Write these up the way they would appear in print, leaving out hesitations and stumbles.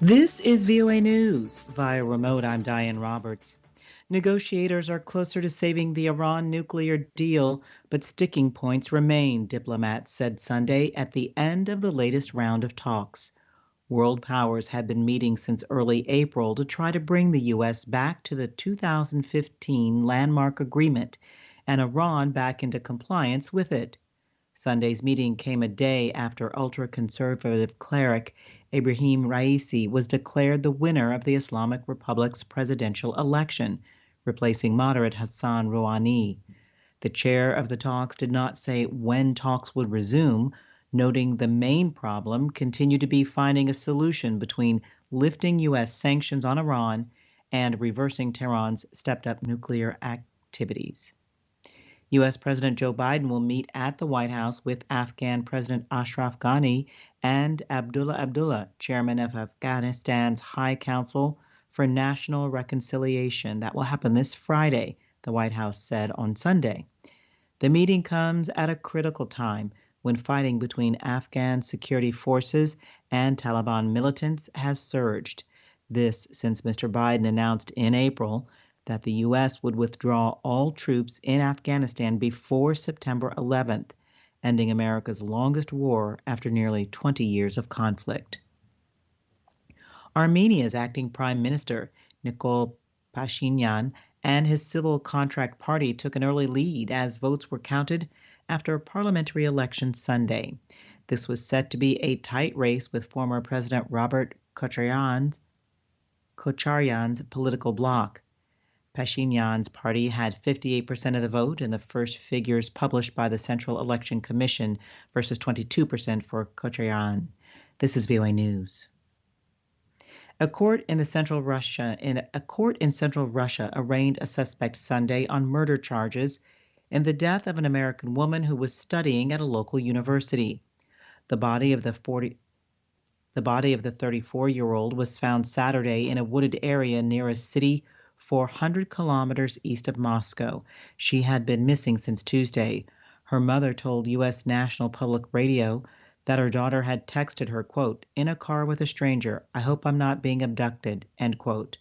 This is VOA News. Via remote, I'm Diane Roberts. Negotiators are closer to saving the Iran nuclear deal, but sticking points remain, diplomats said Sunday at the end of the latest round of talks. World powers had been meeting since early April to try to bring the U.S. back to the 2015 landmark agreement and Iran back into compliance with it. Sunday's meeting came a day after ultra-conservative cleric Ebrahim Raisi was declared the winner of the Islamic Republic's presidential election, replacing moderate Hassan Rouhani. The chair of the talks did not say when talks would resume, noting the main problem continued to be finding a solution between lifting U.S. sanctions on Iran and reversing Tehran's stepped-up nuclear activities. U.S. President Joe Biden will meet at the White House with Afghan President Ashraf Ghani and Abdullah, chairman of Afghanistan's High Council for National Reconciliation. That will happen this Friday, the White House said on Sunday. The meeting comes at a critical time when fighting between Afghan security forces and Taliban militants has surged. This since Mr. Biden announced in April that the U.S. would withdraw all troops in Afghanistan before September 11th, ending America's longest war after nearly 20 years of conflict. Armenia's acting Prime Minister, Nikol Pashinyan, and his civil contract party took an early lead as votes were counted after a parliamentary election Sunday. This was set to be a tight race with former President Robert Kocharyan's political bloc. Pashinyan's party had 58% of the vote in the first figures published by the Central Election Commission versus 22% for Kocharyan. This is VOA News. A court in central Russia arraigned a suspect Sunday on murder charges in the death of an American woman who was studying at a local university. The body of the 34-year-old was found Saturday in a wooded area near a city 400 kilometers east of Moscow. She had been missing since Tuesday. Her mother told U.S. National Public Radio that her daughter had texted her, quote, "in a car with a stranger. I hope I'm not being abducted," end quote.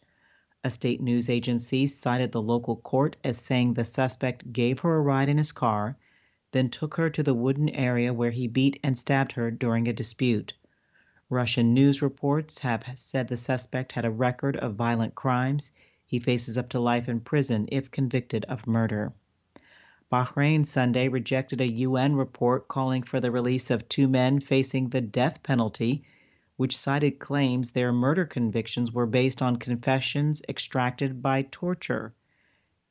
A state news agency cited the local court as saying the suspect gave her a ride in his car, then took her to the wooden area where he beat and stabbed her during a dispute. Russian news reports have said the suspect had a record of violent crimes. He faces up to life in prison if convicted of murder. Bahrain Sunday rejected a UN report calling for the release of two men facing the death penalty, which cited claims their murder convictions were based on confessions extracted by torture.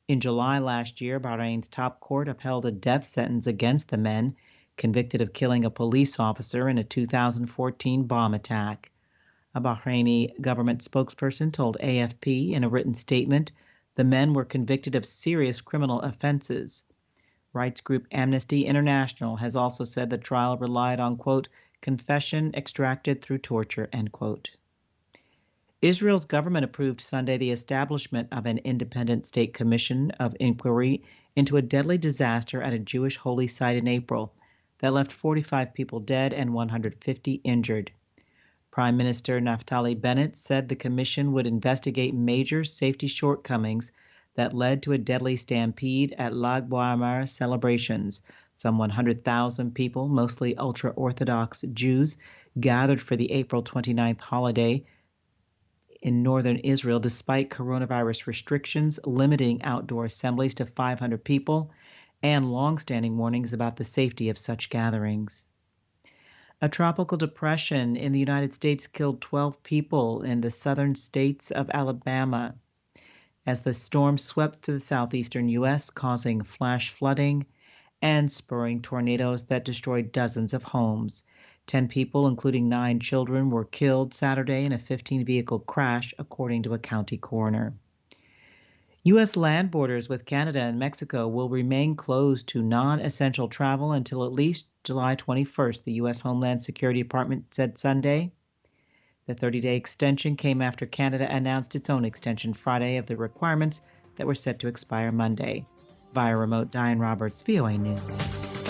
In July last year, Bahrain's top court upheld a death sentence against the men convicted of killing a police officer in a 2014 bomb attack. A Bahraini government spokesperson told AFP in a written statement the men were convicted of serious criminal offenses. Rights group Amnesty International has also said the trial relied on, quote, confession extracted through torture, end quote. Israel's government approved Sunday the establishment of an independent state commission of inquiry into a deadly disaster at a Jewish holy site in April that left 45 people dead and 150 injured. Prime Minister Naftali Bennett said the commission would investigate major safety shortcomings that led to a deadly stampede at Lag BaOmer celebrations. Some 100,000 people, mostly ultra-Orthodox Jews, gathered for the April 29th holiday in northern Israel despite coronavirus restrictions limiting outdoor assemblies to 500 people and long-standing warnings about the safety of such gatherings. A tropical depression in the United States killed 12 people in the southern states of Alabama as the storm swept through the southeastern U.S., causing flash flooding and spurring tornadoes that destroyed dozens of homes. 10 people, including 9 children, were killed Saturday in a 15-vehicle crash, according to a county coroner. U.S. land borders with Canada and Mexico will remain closed to non-essential travel until at least July 21st, the U.S. Homeland Security Department said Sunday. The 30-day extension came after Canada announced its own extension Friday of the requirements that were set to expire Monday. Via remote, Diane Roberts, VOA News.